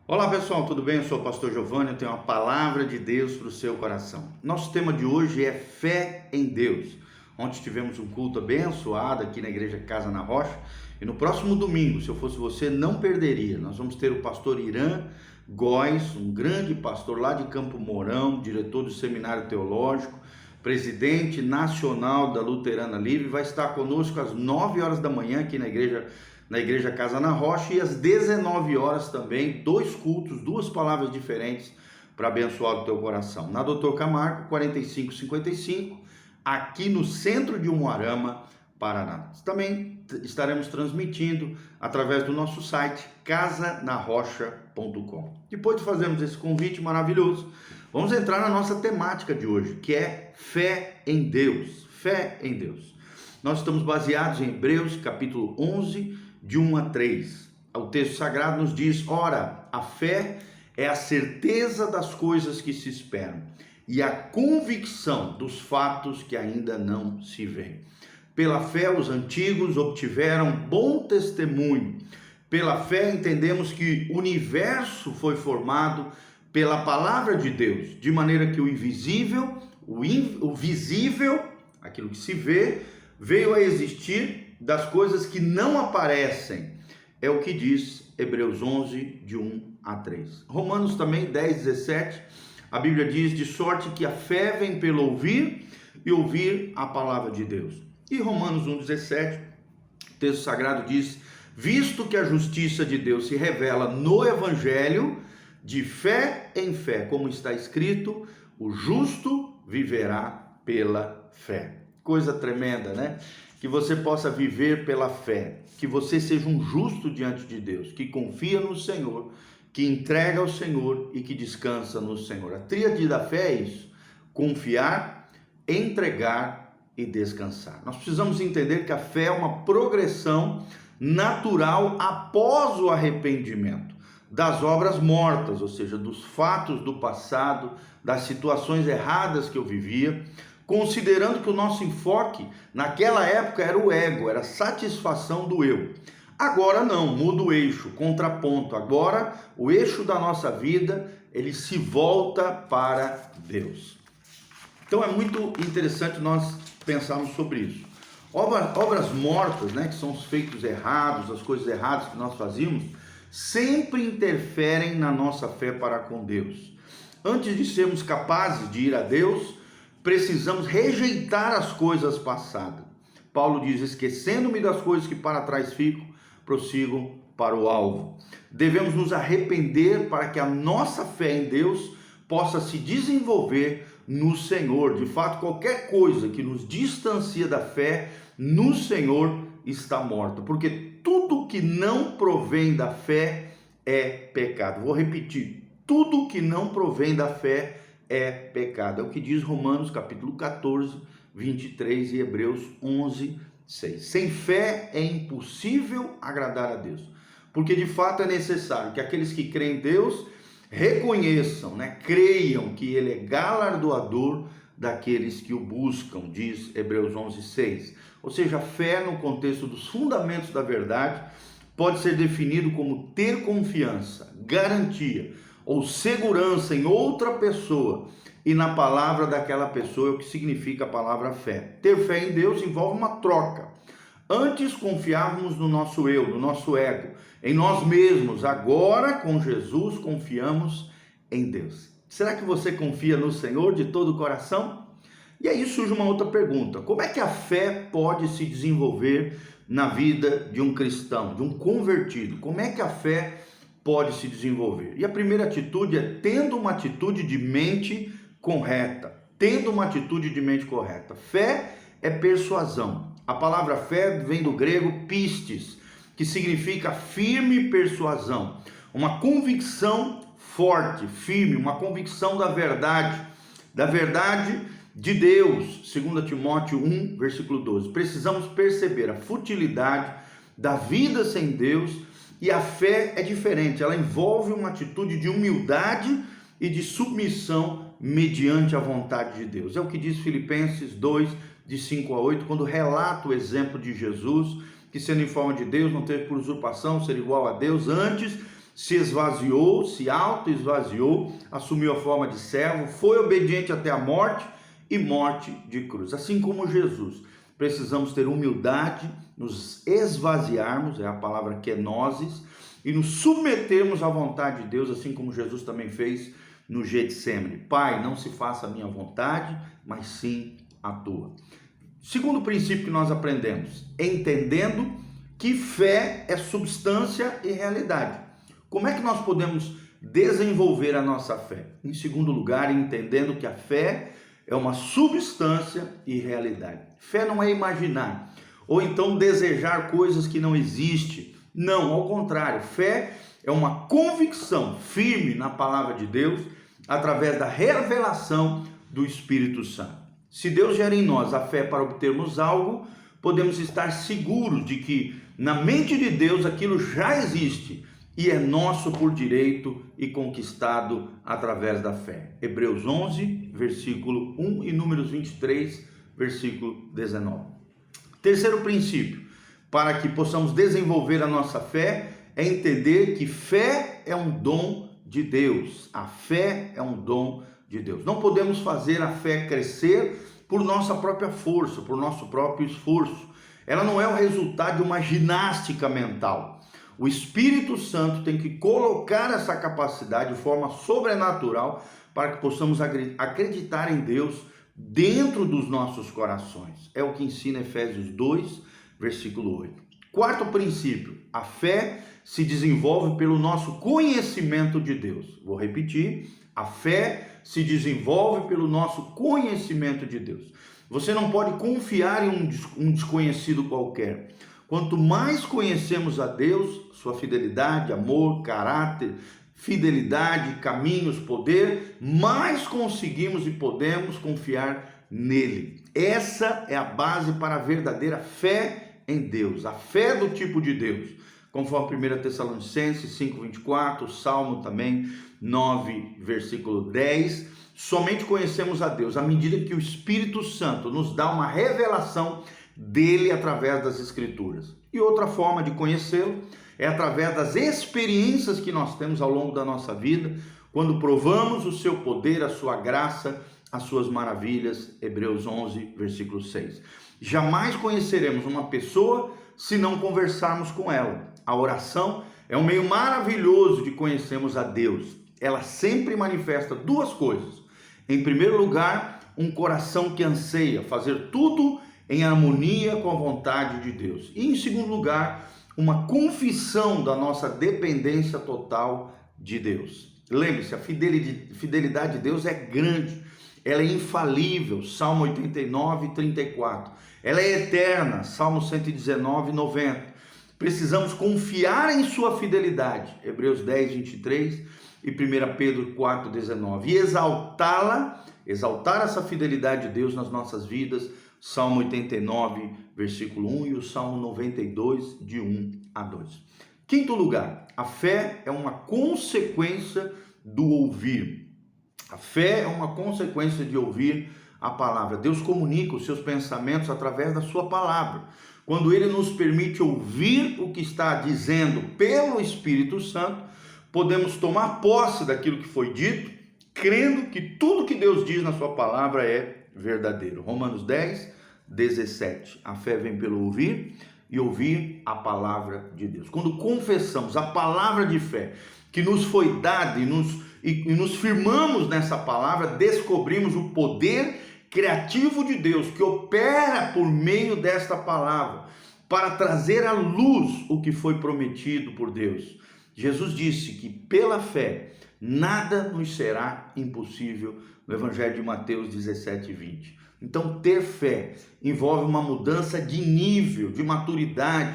Olá pessoal, tudo bem? Eu sou o pastor Giovanni, eu tenho uma palavra de Deus para o seu coração. Nosso tema de hoje é fé em Deus. Ontem tivemos um culto abençoado aqui na igreja Casa na Rocha e no próximo domingo, se eu fosse você, não perderia. Nós vamos ter o pastor Irã Góes, um grande pastor lá de Campo Mourão, diretor do Seminário Teológico, presidente nacional da Luterana Livre, vai estar conosco às 9 horas da manhã aqui na igreja Casa na Rocha, e às 19 horas também, dois cultos, duas palavras diferentes para abençoar o teu coração. Na Doutor Camargo, 4555, aqui no centro de Umuarama, Paraná. Também estaremos transmitindo através do nosso site casanarrocha.com. Depois de fazermos esse convite maravilhoso, vamos entrar na nossa temática de hoje, que é fé em Deus. Fé em Deus. Nós estamos baseados em Hebreus capítulo 11, de 1 a 3. O texto sagrado nos diz: ora, a fé é a certeza das coisas que se esperam e a convicção dos fatos que ainda não se veem. Pela fé os antigos obtiveram bom testemunho. Pela fé entendemos que o universo foi formado pela palavra de Deus, de maneira que o invisível, o visível, aquilo que se vê, veio a existir das coisas que não aparecem. É o que diz Hebreus 11, de 1 a 3. Romanos também 10, 17, a Bíblia diz: de sorte que a fé vem pelo ouvir e ouvir a palavra de Deus. E Romanos 1, 17, o texto sagrado diz: visto que a justiça de Deus se revela no Evangelho, de fé em fé, como está escrito, o justo viverá pela fé. Coisa tremenda, né? Que você possa viver pela fé, que você seja um justo diante de Deus, que confia no Senhor, que entrega ao Senhor e que descansa no Senhor. A tríade da fé é isso: confiar, entregar e descansar. Nós precisamos entender que a fé é uma progressão natural após o arrependimento das obras mortas, ou seja, dos fatos do passado, das situações erradas que eu vivia, considerando que o nosso enfoque naquela época era o ego, era a satisfação do eu. Agora não, muda o eixo, contraponto. Agora o eixo da nossa vida, ele se volta para Deus. Então é muito interessante nós pensarmos sobre isso. Obras mortas, né, que são os feitos errados, as coisas erradas que nós fazíamos, sempre interferem na nossa fé para com Deus. Antes de sermos capazes de ir a Deus, precisamos rejeitar as coisas passadas. Paulo diz: esquecendo-me das coisas que para trás fico, prossigo para o alvo. Devemos nos arrepender para que a nossa fé em Deus possa se desenvolver no Senhor. De fato, qualquer coisa que nos distancia da fé no Senhor está morta, porque tudo que não provém da fé é pecado. Vou repetir: tudo que não provém da fé é pecado. É o que diz Romanos capítulo 14, 23 e Hebreus 11, 6. Sem fé é impossível agradar a Deus, porque de fato é necessário que aqueles que creem em Deus reconheçam, creiam que Ele é galardoador daqueles que o buscam, diz Hebreus 11, 6. Ou seja, a fé no contexto dos fundamentos da verdade pode ser definido como ter confiança, garantia ou segurança em outra pessoa e na palavra daquela pessoa, é o que significa a palavra fé. Ter fé em Deus envolve uma troca. Antes confiávamos no nosso eu, no nosso ego, em nós mesmos. Agora, com Jesus, confiamos em Deus. Será que você confia no Senhor de todo o coração? E aí surge uma outra pergunta: como é que a fé pode se desenvolver na vida de um cristão, de um convertido? Como é que a fé pode se desenvolver? E a primeira atitude é tendo uma atitude de mente correta. Tendo uma atitude de mente correta. Fé é persuasão. A palavra fé vem do grego pistes, que significa firme persuasão. Uma convicção forte, firme, uma convicção da verdade de Deus. 2 Timóteo 1, versículo 12. Precisamos perceber a futilidade da vida sem Deus. E a fé é diferente, ela envolve uma atitude de humildade e de submissão mediante a vontade de Deus. É o que diz Filipenses 2, de 5 a 8, quando relata o exemplo de Jesus, que sendo em forma de Deus, não teve por usurpação ser igual a Deus, antes se esvaziou, se auto-esvaziou, assumiu a forma de servo, foi obediente até a morte e morte de cruz. Assim como Jesus, precisamos ter humildade, nos esvaziarmos, é a palavra kenosis, e nos submetermos à vontade de Deus, assim como Jesus também fez no Getsemane. Pai, não se faça a minha vontade, mas sim a tua. Segundo princípio que nós aprendemos, entendendo que fé é substância e realidade. Como é que nós podemos desenvolver a nossa fé? Em segundo lugar, entendendo que a fé é uma substância e realidade. Fé não é imaginar, ou então desejar coisas que não existem. Não, ao contrário, fé é uma convicção firme na palavra de Deus, através da revelação do Espírito Santo. Se Deus gera em nós a fé para obtermos algo, podemos estar seguros de que na mente de Deus aquilo já existe e é nosso por direito e conquistado através da fé. Hebreus 11, versículo 1 e Números 23, versículo 19. Terceiro princípio, para que possamos desenvolver a nossa fé, é entender que fé é um dom de Deus. A fé é um dom de Deus. Não podemos fazer a fé crescer por nossa própria força, por nosso próprio esforço. Ela não é o resultado de uma ginástica mental. O Espírito Santo tem que colocar essa capacidade de forma sobrenatural para que possamos acreditar em Deus dentro dos nossos corações. É o que ensina Efésios 2, versículo 8. Quarto princípio, a fé se desenvolve pelo nosso conhecimento de Deus. Vou repetir, a fé se desenvolve pelo nosso conhecimento de Deus. Você não pode confiar em um desconhecido qualquer. Quanto mais conhecemos a Deus, sua fidelidade, amor, caráter, fidelidade, caminhos, poder, mais conseguimos e podemos confiar nele. Essa é a base para a verdadeira fé em Deus, a fé do tipo de Deus, conforme 1 Tessalonicenses 5:24, Salmo também 9, versículo 10. Somente conhecemos a Deus à medida que o Espírito Santo nos dá uma revelação dele através das Escrituras. E outra forma de conhecê-lo é através das experiências que nós temos ao longo da nossa vida, quando provamos o seu poder, a sua graça, as suas maravilhas. Hebreus 11, versículo 6. Jamais conheceremos uma pessoa se não conversarmos com ela. A oração é um meio maravilhoso de conhecermos a Deus. Ela sempre manifesta duas coisas. Em primeiro lugar, um coração que anseia fazer tudo em harmonia com a vontade de Deus. E em segundo lugar, uma confissão da nossa dependência total de Deus. Lembre-se, a fidelidade de Deus é grande, ela é infalível, Salmo 89, 34. Ela é eterna, Salmo 119, 90. Precisamos confiar em sua fidelidade, Hebreus 10, 23 e 1 Pedro 4, 19. E exaltar essa fidelidade de Deus nas nossas vidas, Salmo 89, versículo 1 e o Salmo 92, de 1 a 2. Quinto lugar, a fé é uma consequência do ouvir. A fé é uma consequência de ouvir a palavra. Deus comunica os seus pensamentos através da sua palavra. Quando ele nos permite ouvir o que está dizendo pelo Espírito Santo, podemos tomar posse daquilo que foi dito, crendo que tudo que Deus diz na sua palavra é verdadeiro. Romanos 10, 17. A fé vem pelo ouvir e ouvir a palavra de Deus. Quando confessamos a palavra de fé que nos foi dada e nos firmamos nessa palavra, descobrimos o poder criativo de Deus que opera por meio desta palavra para trazer à luz o que foi prometido por Deus. Jesus disse que pela fé nada nos será impossível, no Evangelho de Mateus 17, 20. Então, ter fé envolve uma mudança de nível, de maturidade.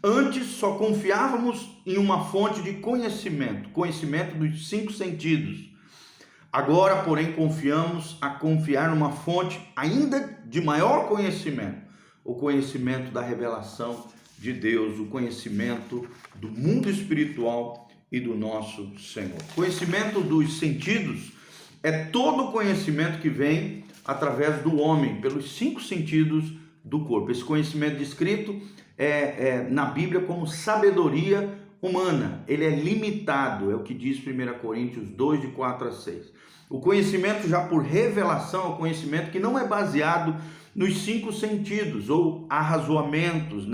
Antes só confiávamos em uma fonte de conhecimento dos 5 sentidos. Agora, porém, confiamos a confiar numa fonte ainda de maior conhecimento, o conhecimento da revelação de Deus, o conhecimento do mundo espiritual e do nosso Senhor. Conhecimento dos sentidos é todo o conhecimento que vem através do homem, pelos 5 sentidos do corpo. Esse conhecimento descrito na Bíblia como sabedoria humana, ele é limitado, é o que diz 1 Coríntios 2, de 4 a 6. O conhecimento já por revelação é um conhecimento que não é baseado nos 5 sentidos ou arrazoamentos,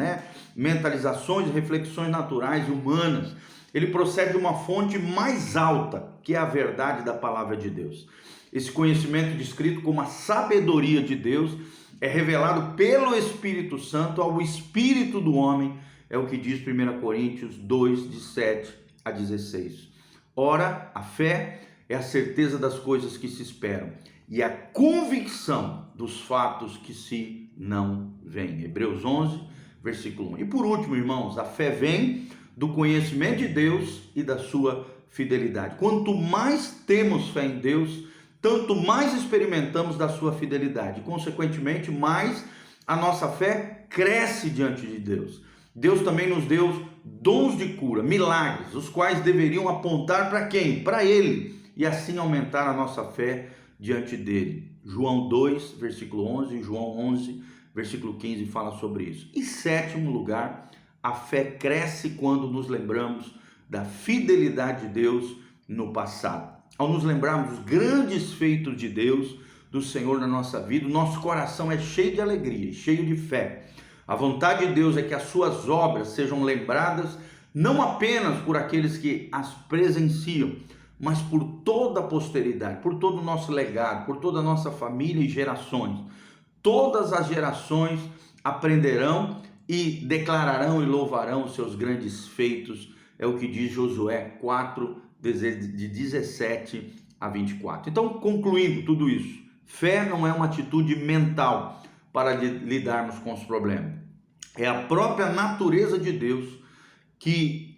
mentalizações, reflexões naturais humanas. Ele procede de uma fonte mais alta, que é a verdade da palavra de Deus. Esse conhecimento descrito como a sabedoria de Deus é revelado pelo Espírito Santo ao espírito do homem, é o que diz 1 Coríntios 2, de 7 a 16. Ora, a fé é a certeza das coisas que se esperam e a convicção dos fatos que se não veem. Hebreus 11, versículo 1. E por último, irmãos, a fé vem do conhecimento de Deus e da sua fidelidade. Quanto mais temos fé em Deus, tanto mais experimentamos da sua fidelidade. Consequentemente, mais a nossa fé cresce diante de Deus. Deus também nos deu dons de cura, milagres, os quais deveriam apontar para quem? Para Ele, e assim aumentar a nossa fé diante dele. João 2, versículo 11, e João 11, versículo 15 fala sobre isso. E sétimo lugar, a fé cresce quando nos lembramos da fidelidade de Deus no passado. Ao nos lembrarmos dos grandes feitos de Deus, do Senhor na nossa vida, o nosso coração é cheio de alegria, cheio de fé. A vontade de Deus é que as suas obras sejam lembradas não apenas por aqueles que as presenciam, mas por toda a posteridade, por todo o nosso legado, por toda a nossa família e gerações. Todas as gerações aprenderão e declararão e louvarão os seus grandes feitos, é o que diz Josué 4, de 17 a 24. Então, concluindo tudo isso, fé não é uma atitude mental para lidarmos com os problemas. É a própria natureza de Deus que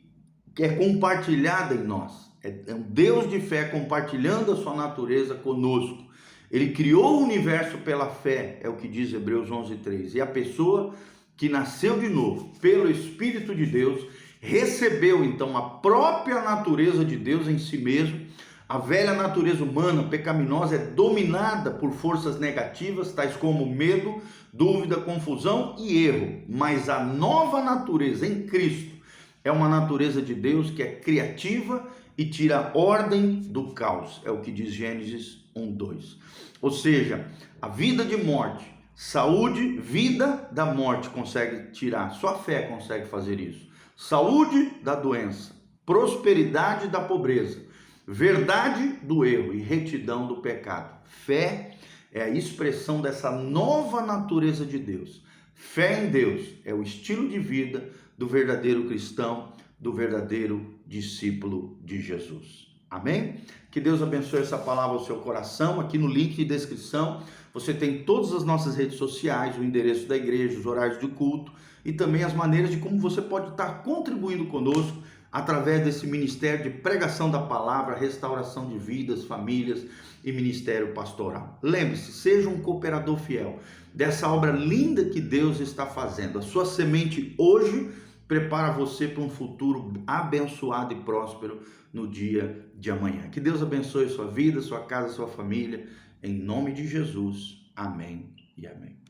é compartilhada em nós. É um Deus de fé compartilhando a sua natureza conosco. Ele criou o universo pela fé, é o que diz Hebreus 11, 3. E a pessoa que nasceu de novo pelo Espírito de Deus recebeu então a própria natureza de Deus em si mesmo. A velha natureza humana pecaminosa é dominada por forças negativas, tais como medo, dúvida, confusão e erro. Mas a nova natureza em Cristo é uma natureza de Deus que é criativa e tira a ordem do caos. É o que diz Gênesis 1, 2. Ou seja, a vida de morte, saúde, vida da morte consegue tirar. Só a fé consegue fazer isso. Saúde da doença, prosperidade da pobreza, verdade do erro e retidão do pecado. Fé é a expressão dessa nova natureza de Deus. Fé em Deus é o estilo de vida do verdadeiro cristão, do verdadeiro discípulo de Jesus. Amém? Que Deus abençoe essa palavra ao seu coração. Aqui no link de descrição você tem todas as nossas redes sociais, o endereço da igreja, os horários de culto e também as maneiras de como você pode estar contribuindo conosco através desse ministério de pregação da palavra, restauração de vidas, famílias e ministério pastoral. Lembre-se, seja um cooperador fiel dessa obra linda que Deus está fazendo. A sua semente hoje prepara você para um futuro abençoado e próspero no dia de amanhã. Que Deus abençoe sua vida, sua casa, sua família. Em nome de Jesus. Amém e amém.